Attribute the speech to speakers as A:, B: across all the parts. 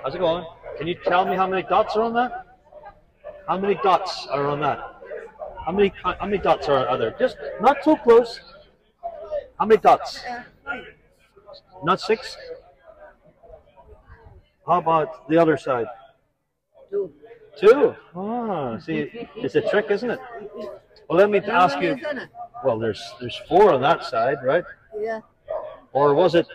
A: How's it going? Can you tell me how many dots are on that? How many dots are on that? How many dots are there? Just not too close. How many dots? Not 6? How about the other side?
B: 2.
A: 2? Oh, see, it's a trick, isn't it? Well, let me ask you. Well, there's 4 on that side, right?
B: Yeah.
A: Or was it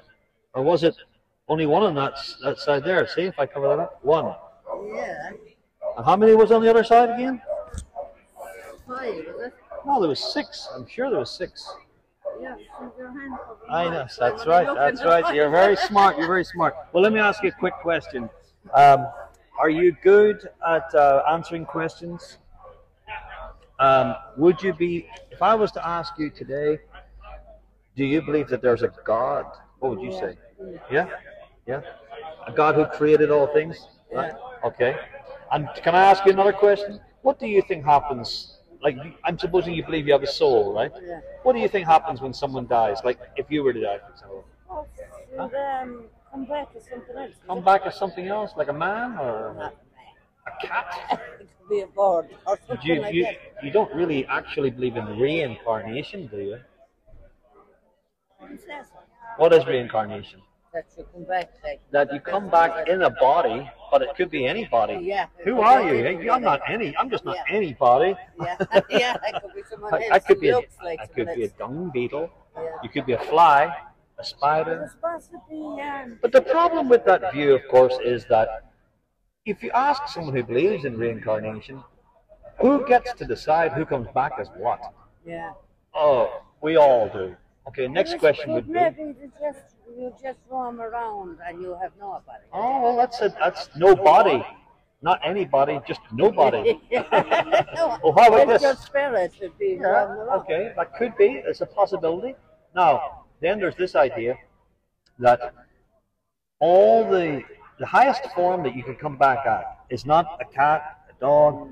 A: only 1 on that side there? See if I cover that up. 1.
B: Yeah.
A: And how many was on the other side again?
B: 5, was it?
A: No, there was 6. I'm sure there was 6.
B: Yeah, your hand.
A: I know. That's right. That's right. You're very smart. You're very smart. Well, let me ask you a quick question. Are you good at answering questions? Would you be, if I was to ask you today, do you believe that there's a God? What would you say? Yeah? Yeah? A God who created all things? Right? Okay. And can I ask you another question? What do you think happens? Like, I'm supposing you believe you have a soul, right?
B: Yeah.
A: What do you think happens when someone dies? Like, if you were to die, for example?
B: Come back to something else.
A: Come back as something else, like a man or a cat?
B: It could be a bird or something like that.
A: You don't really actually believe in reincarnation, do you? What is reincarnation?
B: That you come back.
A: That you come back in a body, but it could be anybody.
B: Yeah.
A: Who are you? I'm not any. I'm just not anybody.
B: Yeah. Yeah. I could be someone else.
A: I could be.
B: Like
A: I could be a dung beetle.
B: Yeah.
A: You could be a fly, a spider.
B: It's supposed to be.
A: But the problem with that view, of course, is that if you ask someone who believes in reincarnation, who gets to decide who comes back as what?
B: Yeah.
A: Oh, we all do. Okay, next question would be.
B: Maybe you just roam around and you have nobody.
A: Oh, well, that's nobody. Not anybody, just nobody. Well, how about this?
B: Your spirit should be roaming around.
A: Okay, that could be. It's a possibility. Now, then there's this idea that all the highest form that you can come back at is not a cat, a dog,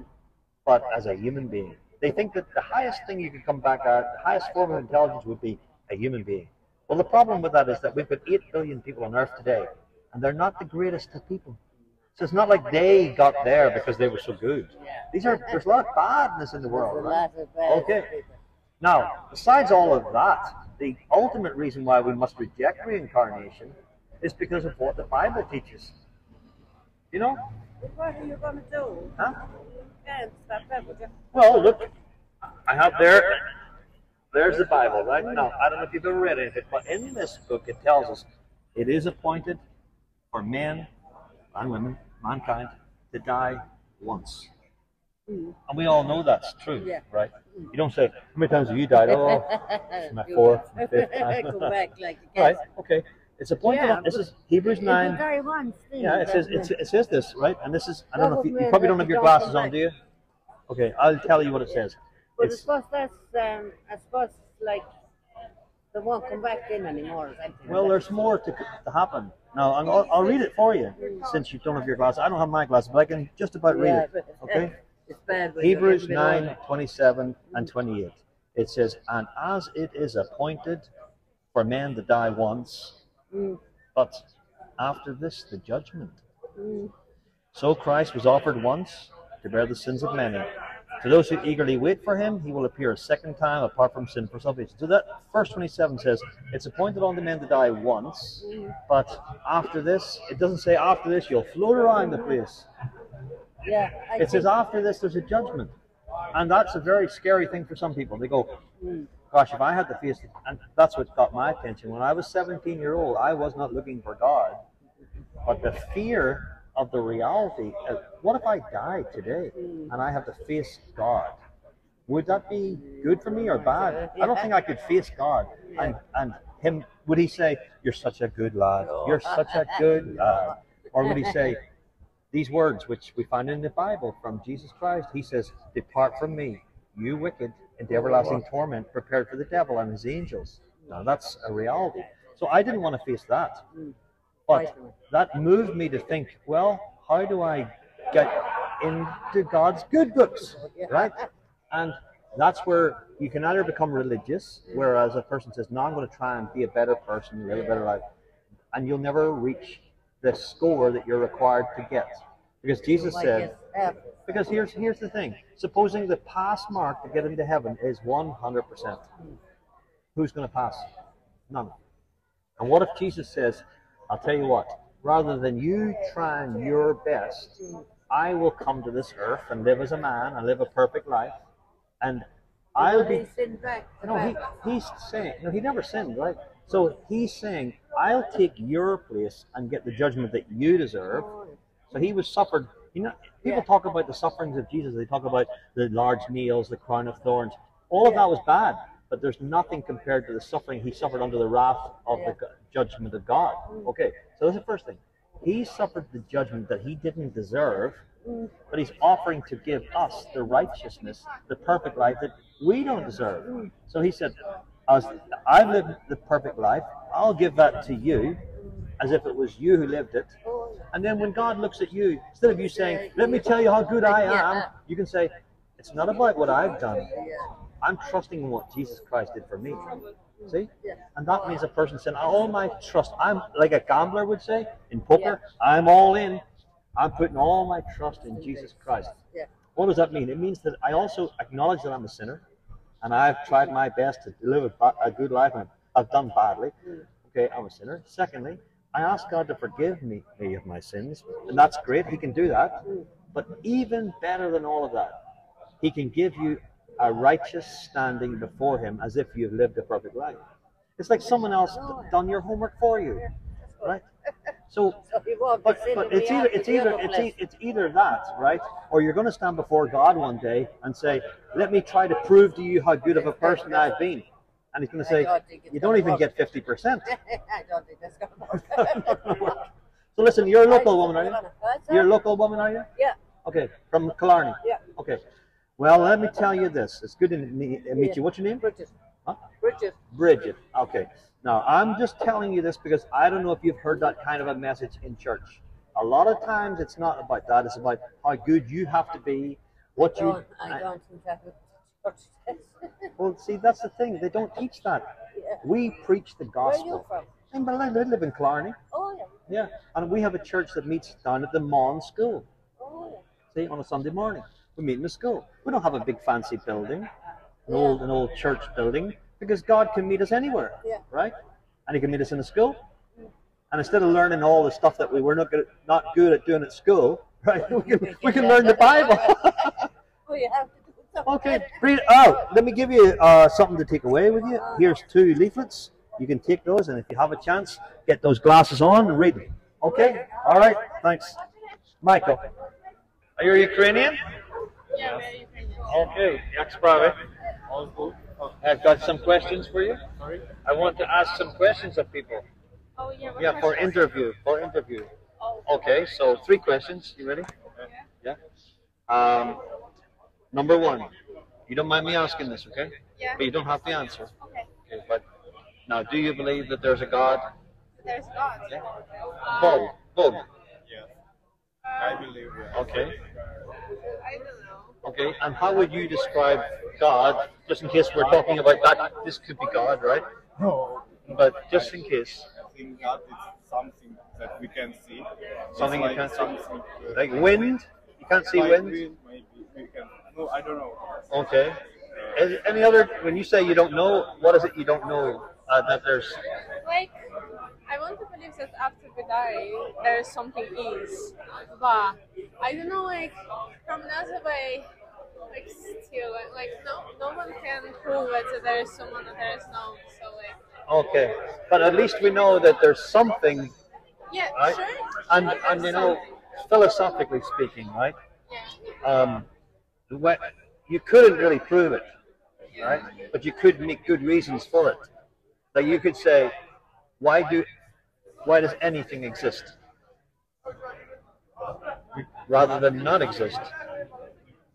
A: but as a human being. They think that the highest thing you can come back at, the highest form of intelligence would be a human being. Well, the problem with that is that we've got 8 billion people on Earth today, and they're not the greatest of people. So it's not like they got there because they were so good. There's a lot of badness in the world, right? Okay. Now, besides all of that, the ultimate reason why we must reject reincarnation is because of what the Bible teaches. You know?
B: What are you going to do?
A: Huh?
B: You can't stop that, would you?
A: Well, look, I have there's the Bible, right? Now, I don't know if you've ever read it, but in this book it tells us it is appointed for men and women, mankind, to die once. And we all know that's true, right? You don't say, how many times have you died? Oh, it's my 4th, my 5th time.
B: Come back like you
A: Right, okay. It's appointed, this is Hebrews 9. Yeah, it says this, right? And this is, I don't know if you probably don't have your glasses on, do you? Okay, I'll tell you what it says.
B: But I suppose like they won't come back in anymore.
A: Well, there's more to happen. Now, I'll read it for you, since you don't have your glasses. I don't have my glasses, but I can just about read it. Okay?
B: It's bad.
A: Hebrews 9, 27 and 28. It says, and as it is appointed for men to die once, but after this the judgment. So Christ was offered once to bear the sins of many. To those who eagerly wait for him, he will appear a second time apart from sin for salvation. So that verse 27 says, it's appointed unto men to die once, but after this, it doesn't say after this you'll float around the place.
B: Yeah,
A: it says after this there's a judgment. And that's a very scary thing for some people. They go, gosh, if I had to face it, and that's what got my attention. When I was 17-year-old, I was not looking for God, but the fear of the reality of what if I die today and I have to face God? Would that be good for me or bad? I don't think I could face God and him. Would he say, "You're such a good lad. You're such a good lad," or would he say these words which we find in the Bible from Jesus Christ? He says, "Depart from me, you wicked, into everlasting torment prepared for the devil and his angels." Now that's a reality. So I didn't want to face that. But that moved me to think, well, how do I get into God's good books, right? And that's where you can either become religious, whereas a person says, no, I'm going to try and be a better person, live a better life, and you'll never reach the score that you're required to get. Because Jesus
B: Like
A: said,
B: it's
A: because here's the thing. Supposing the pass mark to get into heaven is 100%. Who's going to pass? None. And what if Jesus says, I'll tell you what, rather than you trying your best, I will come to this earth and live as a man and live a perfect life, and I'll be. No, he's saying, no, he never sinned, right? So he's saying, I'll take your place and get the judgment that you deserve. So he was suffered. You know, people talk about the sufferings of Jesus. They talk about the large nails, the crown of thorns. All of that was bad, but there's nothing compared to the suffering he suffered under the wrath of the judgment of God. Okay, so that's the first thing. He suffered the judgment that he didn't deserve, but he's offering to give us the righteousness, the perfect life that we don't deserve. So he said, as I've lived the perfect life, I'll give that to you as if it was you who lived it. And then when God looks at you, instead of you saying, let me tell you how good I am, you can say, it's not about what I've done. I'm trusting in what Jesus Christ did for me. See? And that means a person saying, all my trust, I'm like a gambler would say in poker, I'm all in. I'm putting all my trust in Jesus Christ. What does that mean? It means that I also acknowledge that I'm a sinner, and I've tried my best to live a good life, and I've done badly. Okay, I'm a sinner. Secondly, I ask God to forgive me of my sins, and that's great. He can do that. But even better than all of that, He can give you a righteous standing before Him as if you've lived a perfect life. It's like someone else done your homework for you, right? So, but it's either that, right? Or you're going to stand before God one day and say, "Let me try to prove to you how good of a person I've been," and He's going to say, "You don't even get 50%."
B: I don't think that's going to work.
A: So listen, you're a local woman, are you? You're a local woman, are you?
B: Yeah.
A: Okay, from Killarney.
B: Yeah.
A: Okay. Well, let me tell you this. It's good to meet you. What's your name?
B: Bridget.
A: Huh?
B: Bridget.
A: Bridget. Okay. Now, I'm just telling you this because I don't know if you've heard that kind of a message in church. A lot of times it's not about that. It's about how good you have to be, what you...
B: I don't think that would church.
A: Well, see, that's the thing. They don't teach that.
B: Yeah.
A: We preach the gospel.
B: Where are you from?
A: I live in Killarney.
B: Oh, yeah.
A: Yeah. And we have a church that meets down at the Mon School.
B: Oh,
A: See, on a Sunday morning. We meet in the school. We don't have a big fancy building, an old church building, because God can meet us anywhere, right? And He can meet us in the school. And instead of learning all the stuff that we were not good at doing at school, right? We can learn the Bible.
B: Well, you have to do something.
A: Okay, read. Let me give you something to take away with you. Here's 2 leaflets. You can take those, and if you have a chance, get those glasses on and read them. Okay? All right. Thanks, Michael. Are you Ukrainian?
C: Yeah, we're Ukrainian.
A: Okay, jak sprawy?
C: All good.
A: I've got some questions for you.
C: Sorry?
A: I want to ask some questions of people.
C: Oh, yeah. What
A: Yeah, for
C: questions?
A: interview. For interview.
C: Oh,
A: Okay, so 3 questions. You ready? Yeah. Number 1. You don't mind me asking this, okay?
C: yeah.
A: But you don't have to answer.
C: Okay.
A: Okay, but now, do you believe that there's a God?
C: There's God.
A: Yeah. Bog.
C: Yes.
D: I believe, yeah.
A: Okay.
C: I don't know.
A: Okay, and how would you describe God, just in case we're talking about that, this could be God, right?
D: No,
A: But just in case,
D: I think God is something that we can see.
A: something
D: It's
A: you can't see,
D: something,
A: like wind, you can't see
D: like
A: wind?
D: maybe we can. No, I don't know.
A: Okay. Any other, when you say you don't know, what is it you don't know that there's,
C: Like, I want to believe that after we die, there is something is. But I don't know, like, from another way, like, still, like no one can prove that there is someone and there is no. So, like,
A: okay, but at least we know that there's something,
C: yeah,
A: right?
C: sure.
A: And you know, philosophically speaking, right?
C: Yeah.
A: You couldn't really prove it, right? But you could make good reasons for it. Like you could say, why does anything exist rather than not exist?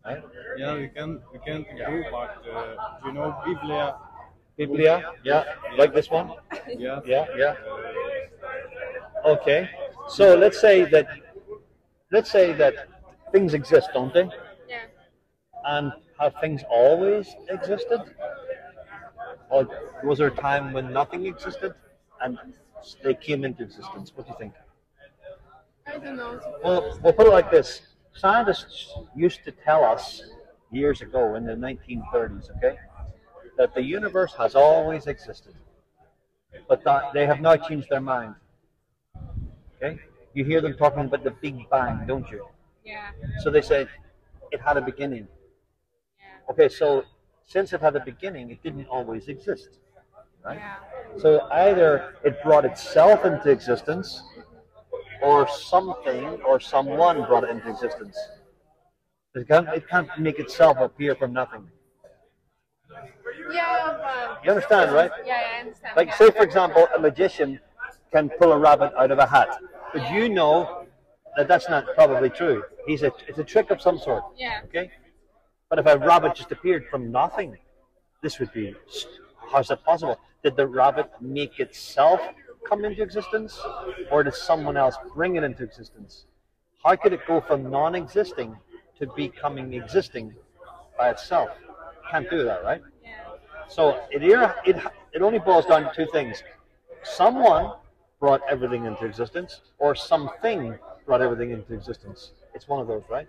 A: Right?
D: Yeah, we can do, but you know,
A: Biblia, yeah, like this one,
D: yeah,
A: yeah. Okay, so let's say that things exist, don't they?
C: Yeah.
A: And have things always existed? Or was there a time when nothing existed and they came into existence? What do you think?
C: I don't know.
A: Well, we'll put it like this. Scientists used to tell us years ago in the 1930s, okay, that the universe has always existed, but that they have now changed their mind. Okay, you hear them talking about the Big Bang, don't you?
C: Yeah.
A: So they say it had a beginning.
C: Yeah.
A: Okay, so since it had a beginning, it didn't always exist, right?
C: Yeah.
A: So either it brought itself into existence, or something or someone brought it into existence. It can't make itself appear from nothing.
C: Yeah, but
A: You understand, right?
C: yeah, I understand.
A: Like,
C: yeah.
A: say, for example, a magician can pull a rabbit out of a hat, but you know that that's not probably true. It's a trick of some sort.
C: Yeah.
A: Okay? But if a rabbit just appeared from nothing, this would be, how's that possible? Did the rabbit make itself come into existence, or did someone else bring it into existence? How could it go from non-existing to becoming existing by itself? Can't do that, right?
C: Yeah.
A: So it only boils down to two things. Someone brought everything into existence, or something brought everything into existence. It's one of those, right?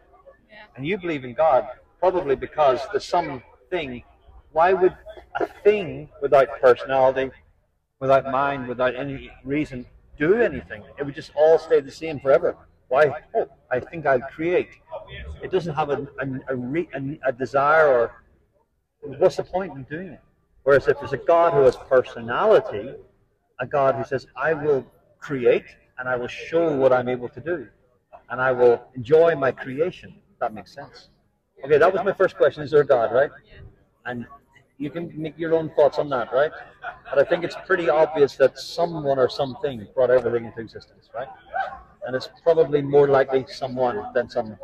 C: Yeah.
A: And you believe in God probably because the something. Why would a thing without personality, without mind, without any reason do anything? It would just all stay the same forever. Why? Oh, I think I'll create. It doesn't have a desire, or what's the point in doing it? Whereas if there's a God who has personality, a God who says, I will create and I will show what I'm able to do, and I will enjoy my creation. That makes sense. Okay, that was my first question. Is there a God, right? And you can make your own thoughts on that, right? But I think it's pretty obvious that someone or something brought everything into existence, right? And it's probably more likely someone than something.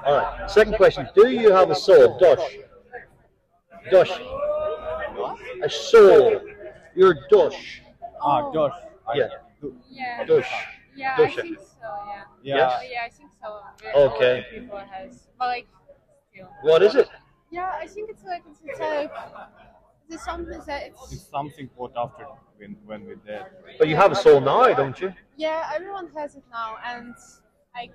A: All right. Second question: do you have a soul, Dosh? Dosh, a soul. You're Dosh.
C: Oh,
D: Josh.
A: Yeah.
C: yeah.
A: Dosh.
C: Yeah,
A: Dosh.
C: I think so. Yeah.
D: Yeah.
A: Yes?
C: Yeah, I think so.
A: Okay.
C: All the people has, but like, still.
A: What is it?
C: Yeah, I think it's like it's something that
D: It's
C: it's.
D: something what after when we're dead.
A: But you have a soul now, don't you?
C: Yeah, everyone has it now, and I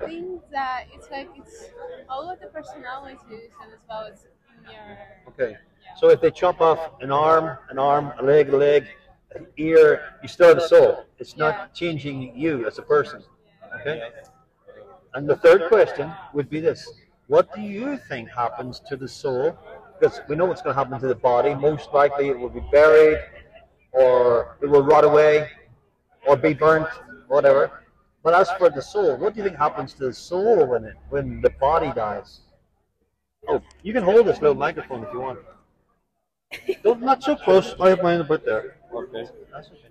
C: think that it's like it's all of the personalities, and as well as in your.
A: Okay.
C: Yeah.
A: So if they chop off an arm, a leg, an ear, you still have a soul. It's
C: Yeah.
A: not changing you as a person. Okay? And the third question would be this. What do you think happens to the soul? Because we know what's going to happen to the body. Most likely it will be buried, or it will rot away, or be burnt, whatever. But as for the soul, what do you think happens to the soul when the body dies? Oh, you can hold this little microphone if you want. Don't, not so close. I have mine about there.
D: Okay.
A: That's okay.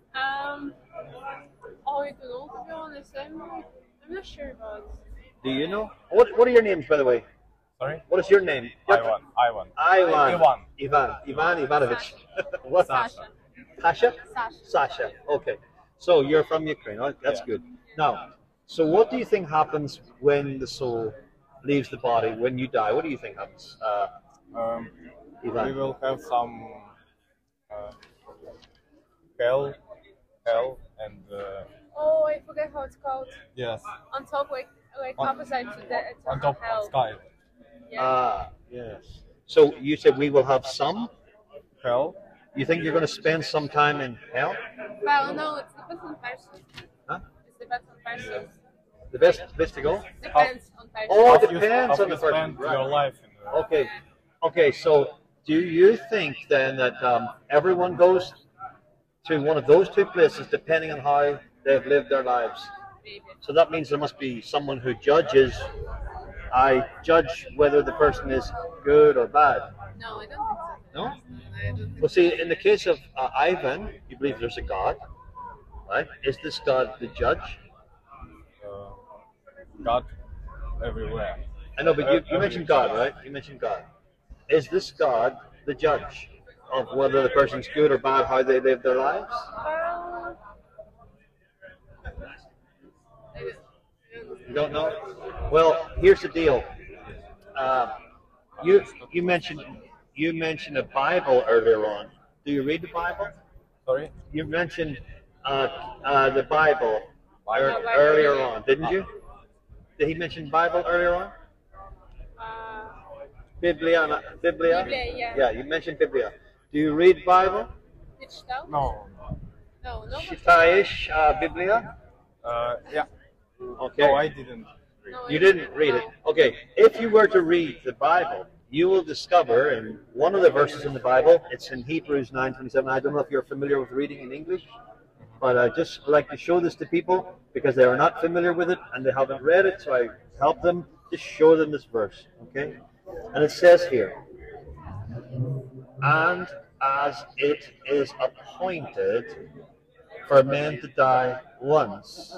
C: Oh, I don't know, to be honest. I'm not sure about.
A: Do you know? What are your names, by the way?
D: Sorry.
A: What is your name?
D: Ivan.
A: Ivan Ivanovich. What?
C: Sasha.
A: Tasha?
C: Sasha.
A: Sasha. Okay. So you're from Ukraine. Oh, that's
D: Yeah.
A: good. Now, so what do you think happens when the soul leaves the body, when you die? What do you think happens?
D: We
A: Ivan.
D: will have some uh, hell, and
C: Oh, I forget how it's called.
D: yes,
C: On top, like
D: On-
C: opposite to the
D: on top
C: hell.
D: of sky,
C: Yeah.
A: Ah, yes. So you said we will have some?
D: hell.
A: You think you're going to spend some time in hell?
C: Well, no, it depends on person.
A: Huh?
C: It depends on person.
A: The best place to go?
C: Depends on person.
A: Oh,
D: How
A: it
D: you-
A: depends
D: how
A: on the
D: you
A: person.
D: spend
A: Right.
D: your life in the,
A: Okay. Okay, so do you think then that everyone goes to one of those two places depending on how they've lived their lives?
C: Maybe.
A: So that means there must be someone who judges. I judge whether the person is good or bad.
C: No, I don't think so.
A: No?
C: I don't think
A: Well, see, in the case of Ivan, you believe there's a God, right? Is this God the judge?
D: God everywhere.
A: I know, but you mentioned God, right? You mentioned God. Is this God the judge of whether the person's good or bad, how they live their lives?
C: Well,
A: You don't know? Well, here's the deal. You mentioned a Bible earlier on. Do you read the Bible?
D: Sorry.
A: You mentioned the Bible. Earlier on, didn't you? Did he mention Bible earlier on? Biblia?
C: Biblia, yeah.
A: Yeah, you mentioned Biblia. Do you read Bible?
C: Which though?
D: No.
C: No.
A: Shitaish Biblia?
D: Yeah.
A: Okay.
D: No, I didn't.
C: No,
A: You didn't read it. Okay. If you were to read the Bible, you will discover in one of the verses in the Bible, it's in Hebrews 9:27. I don't know if you're familiar with reading in English, but I just like to show this to people because they are not familiar with it and they haven't read it, so I help them to show them this verse. Okay? And it says here, and as it is appointed for men to die once,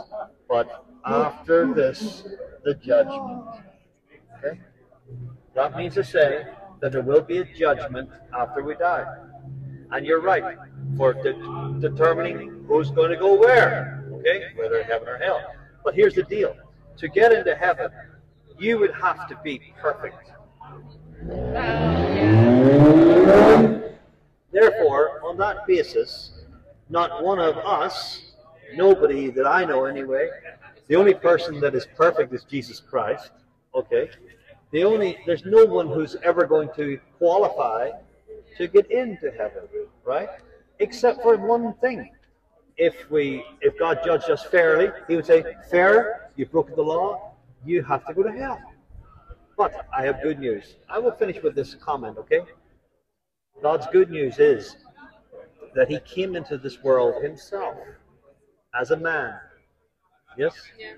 A: but after this, the judgment. Okay? That means to say that there will be a judgment after we die. And you're right, for determining who's going to go where, okay? Whether heaven or hell. But here's the deal. To get into heaven, you would have to be perfect. Therefore, on that basis, not one of us, nobody that I know anyway, the only person that is perfect is Jesus Christ, okay? There's no one who's ever going to qualify to get into heaven, right? Except for one thing. If God judged us fairly, he would say, fair, you broke the law, you have to go to hell. But I have good news. I will finish with this comment, okay? God's good news is that he came into this world himself as a man. Yes?
C: Yeah.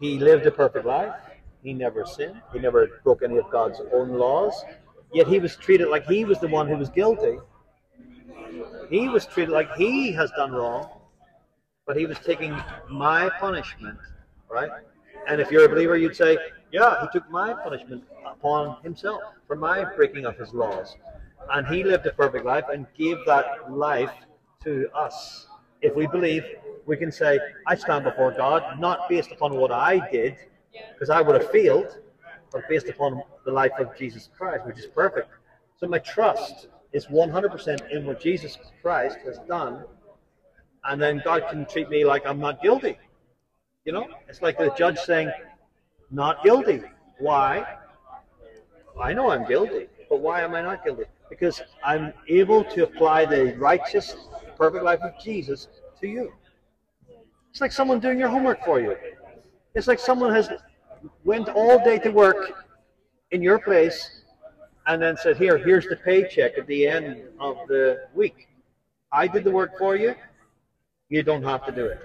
A: He lived a perfect life. He never sinned. He never broke any of God's own laws. Yet he was treated like he was the one who was guilty. He was treated like he has done wrong. But he was taking my punishment, right? And if you're a believer, you'd say, yeah, he took my punishment upon himself for my breaking of his laws. And he lived a perfect life and gave that life to us. If we believe, we can say, I stand before God, not based upon what I did, because I would have failed, but based upon the life of Jesus Christ, which is perfect. So my trust is 100% in what Jesus Christ has done, and then God can treat me like I'm not guilty. You know, it's like the judge saying, not guilty. Why? I know I'm guilty, but why am I not guilty? Because I'm able to apply the righteous, perfect life of Jesus to you. It's like someone doing your homework for you. It's like someone has went all day to work in your place and then said, here's the paycheck at the end of the week. I did the work for you. You don't have to do it.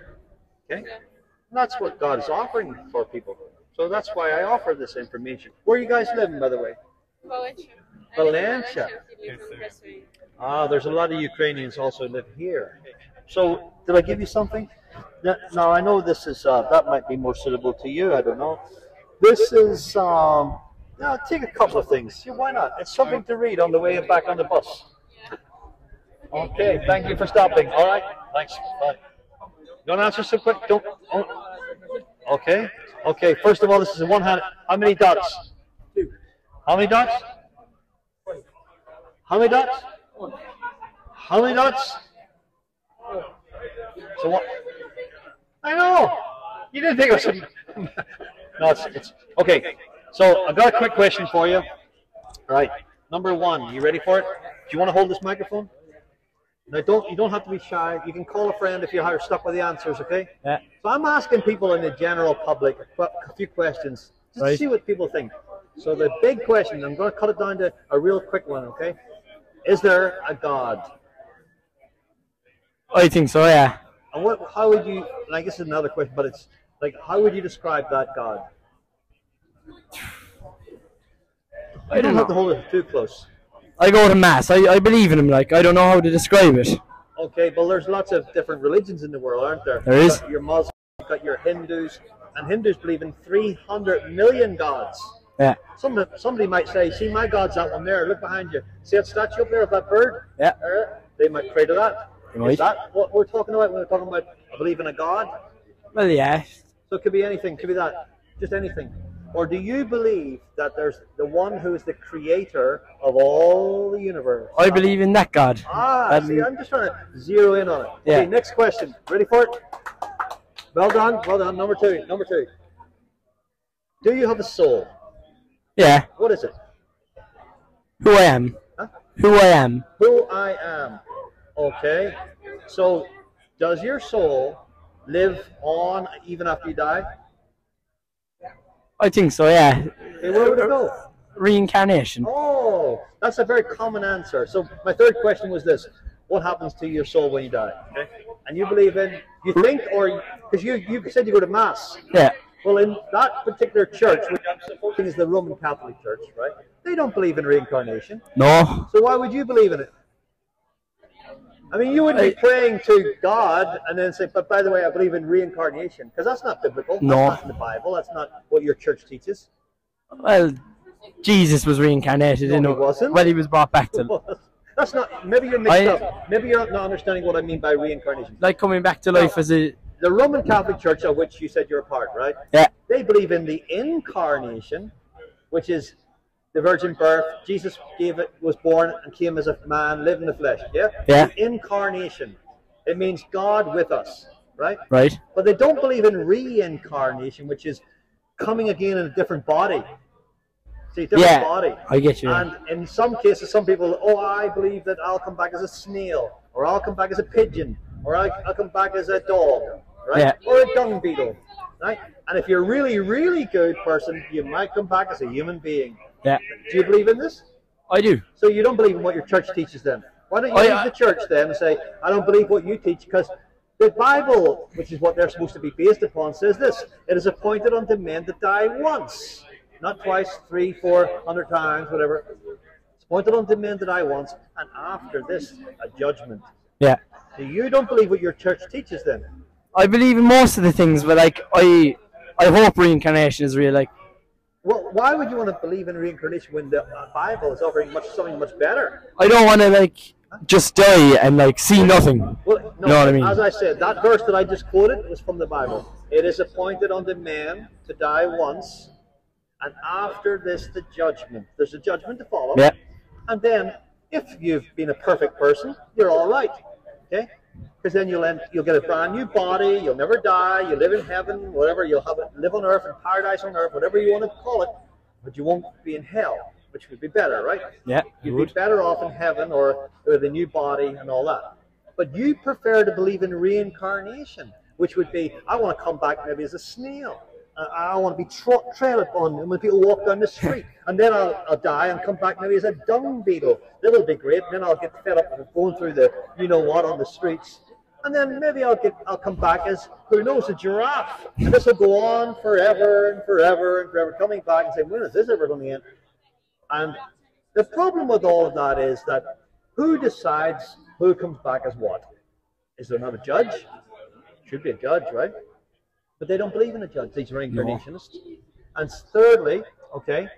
A: Okay? And that's what God is offering for people. So that's why I offer this information. Where are you guys living, by the way?
C: Valencia.
A: Valencia. There's a lot of Ukrainians also live here. So did I give you something? Now I know this is that might be more suitable to you. I don't know. This is take a couple of things. Yeah, why not? It's something to read on the way back on the bus. Okay. Thank you for stopping. All right. Thanks. Bye. Don't answer so quick. Don't. Okay. Okay. First of all, this is a one-handed. How many dots? Two. How many dots? How many dots? How many dots? So what? I know. You didn't think it was. No, it's okay. So I've got a quick question for you. All right. Number one. You ready for it? Do you want to hold this microphone? Now, you don't have to be shy. You can call a friend if you're stuck with the answers. Okay.
E: Yeah.
A: So I'm asking people in the general public a few questions just to see what people think. So the big question, I'm going to cut it down to a real quick one. Okay. Is there a God?
E: I think so, yeah.
A: And how would you, and I guess it's another question, but it's like, how would you describe that God?
E: I don't
A: have
E: know.
A: to hold it too close.
E: I go to mass. I believe in him. Like, I don't know how to describe it.
A: Okay, well, there's lots of different religions in the world, aren't there?
E: There is.
A: You've got your Muslims, you've got your Hindus, and Hindus believe in 300 million gods.
E: Yeah.
A: Somebody might say, see, my God's that one there. Look behind you. See that statue up there of that bird?
E: Yeah.
A: They might pray to that.
E: Right.
A: Is that what we're talking about when we're talking about I believe in a God?
E: Well, yeah.
A: So it could be anything. It could be that. Just anything. Or do you believe that there's the one who is the creator of all the universe?
E: I believe in that God.
A: See, I'm just trying to zero in on it.
E: Yeah.
A: Okay, next question. Ready for it? Well done, well done. Number two, number two. Do you have a soul?
E: Yeah.
A: What is it?
E: Who I am.
A: Huh?
E: Who I am.
A: Who I am. Okay. So, does your soul live on even after you die?
E: I think so, yeah.
A: Okay, where would it go?
E: Reincarnation.
A: Oh, that's a very common answer. So my third question was this: what happens to your soul when you die? Okay, and you believe in, you think, or because you said you go to mass.
E: Yeah.
A: Well, in that particular church, which I'm supposing is the Roman Catholic Church, right? They don't believe in reincarnation.
E: No.
A: So why would you believe in it? I mean, you wouldn't be praying to God and then say, but by the way, I believe in reincarnation, because that's not biblical.
E: No.
A: That's not in the Bible. That's not what your church teaches.
E: Well, Jesus was reincarnated.
A: No, he wasn't.
E: Well, he was brought back to.
A: That's not. Maybe you're mixed up. Maybe you're not understanding what I mean by reincarnation.
E: Like coming back to life as a.
A: The Roman Catholic Church, of which you said you're a part, right?
E: Yeah.
A: They believe in the incarnation, which is the virgin birth. Jesus was born and came as a man, lived in the flesh. Yeah.
E: Yeah.
A: The incarnation. It means God with us, right?
E: Right.
A: But they don't believe in reincarnation, which is coming again in a different body. See, different body.
E: I get you.
A: And in some cases, some people, I believe that I'll come back as a snail, or I'll come back as a pigeon, or I'll come back as a dog, right?
E: Yeah.
A: Or a dung beetle, right? And if you're a really, really good person, you might come back as a human being.
E: Yeah.
A: Do you believe in this?
E: I do.
A: So you don't believe in what your church teaches then? Why don't you leave the church then and say, I don't believe what you teach, because the Bible, which is what they're supposed to be based upon, says this: it is appointed unto men to die once. Not twice, 300, 400 times, whatever. It's appointed unto men to die once, and after this, a judgment.
E: Yeah.
A: So you don't believe what your church teaches then?
E: I believe in most of the things, but like I hope reincarnation is real. Like,
A: Well, why would you want to believe in reincarnation when the Bible is offering something much better?
E: I don't want to like just die and like see nothing.
A: Well, no,
E: You know what I mean?
A: As I said, that verse that I just quoted was from the Bible. It is appointed unto man to die once, and after this the judgment. There's a judgment to follow.
E: Yeah.
A: And then, if you've been a perfect person, you're all right. Okay? Because then you'll get a brand new body. You'll never die. You live in heaven, whatever. You'll live on earth, in paradise on earth, whatever you want to call it. But you won't be in hell, which would be better, right?
E: Yeah.
A: You'd be better off in heaven or with a new body and all that. But you prefer to believe in reincarnation, which would be, I want to come back maybe as a snail. I want to be trailed upon when people walk down the street. And then I'll die and come back maybe as a dung beetle. That'll be great. Then I'll get fed up with going through the you-know-what on the streets. And then maybe I'll come back as, who knows, a giraffe. And this will go on forever and forever and forever, coming back and saying, when is this ever going to end? And the problem with all of that is that who decides who comes back as what? Is there not a judge? Should be a judge, right? But they don't believe in a judge, these reincarnationists. And thirdly, okay,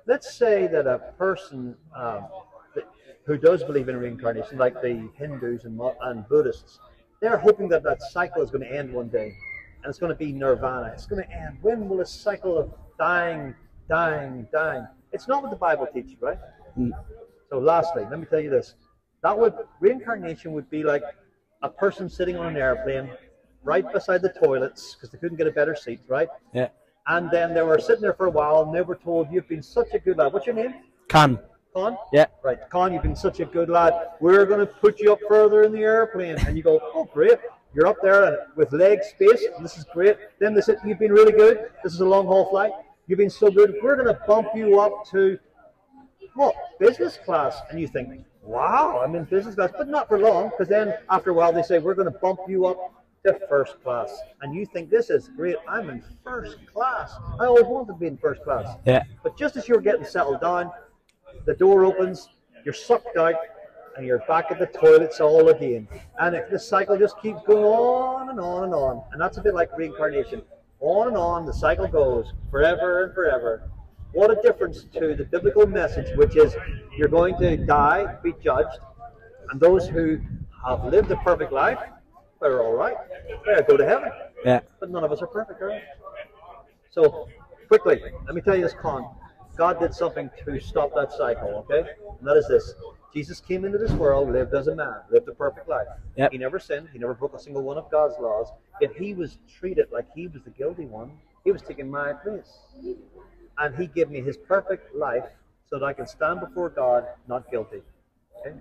A: let's say that a person who does believe in reincarnation, like the Hindus and Buddhists, they're hoping that that cycle is going to end one day. And it's going to be nirvana. It's going to end. When will this cycle of dying? It's not what the Bible teaches, right? So lastly, let me tell you this. Reincarnation would be like a person sitting on an airplane right beside the toilets because they couldn't get a better seat, right?
E: Yeah.
A: And then they were sitting there for a while and they were told, you've been such a good lad. What's your name?
E: Can.
A: Con?
E: Yeah.
A: Right. Con, you've been such a good lad. We're going to put you up further in the airplane. And you go, oh, great. You're up there and with leg space. And this is great. Then they said, you've been really good. This is a long-haul flight. You've been so good. We're going to bump you up to, what, business class. And you think, wow, I'm in business class. But not for long, because then after a while they say, we're going to bump you up to first class. And you think, this is great. I'm in first class. I always wanted to be in first class.
E: Yeah.
A: But just as you're getting settled down, the door opens, you're sucked out, and you're back at the toilets all again. And the cycle just keeps going on and on and on. And that's a bit like reincarnation. On and on, the cycle goes forever and forever. What a difference to the biblical message, which is you're going to die, be judged, and those who have lived a perfect life, they're all right. They'll go to heaven.
E: Yeah.
A: But none of us are perfect, are we? So, quickly, let me tell you this, Con. God did something to stop that cycle, okay? And that is this. Jesus came into this world, lived as a man, lived a perfect life.
E: Yep.
A: He never sinned. He never broke a single one of God's laws. Yet he was treated like he was the guilty one. He was taking my place. And he gave me his perfect life so that I can stand before God not guilty. Okay?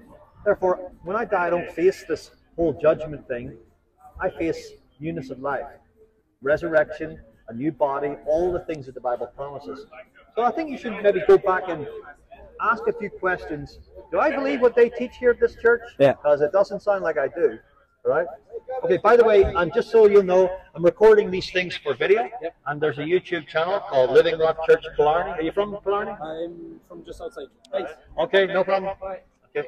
A: Therefore, when I die, I don't face this whole judgment thing. I face newness of life, resurrection, a new body, all the things that the Bible promises. So I think you should maybe go back and ask a few questions. Do I believe what they teach here at this church?
E: Yeah.
A: Because it doesn't sound like I do. Right? Okay, by the way, and just so you'll know, I'm recording these things for video.
E: Yep.
A: And there's a YouTube channel called Living Rock Church Killarney. Are you from Killarney?
E: I'm from just outside. Thanks.
A: Okay, no problem. Okay.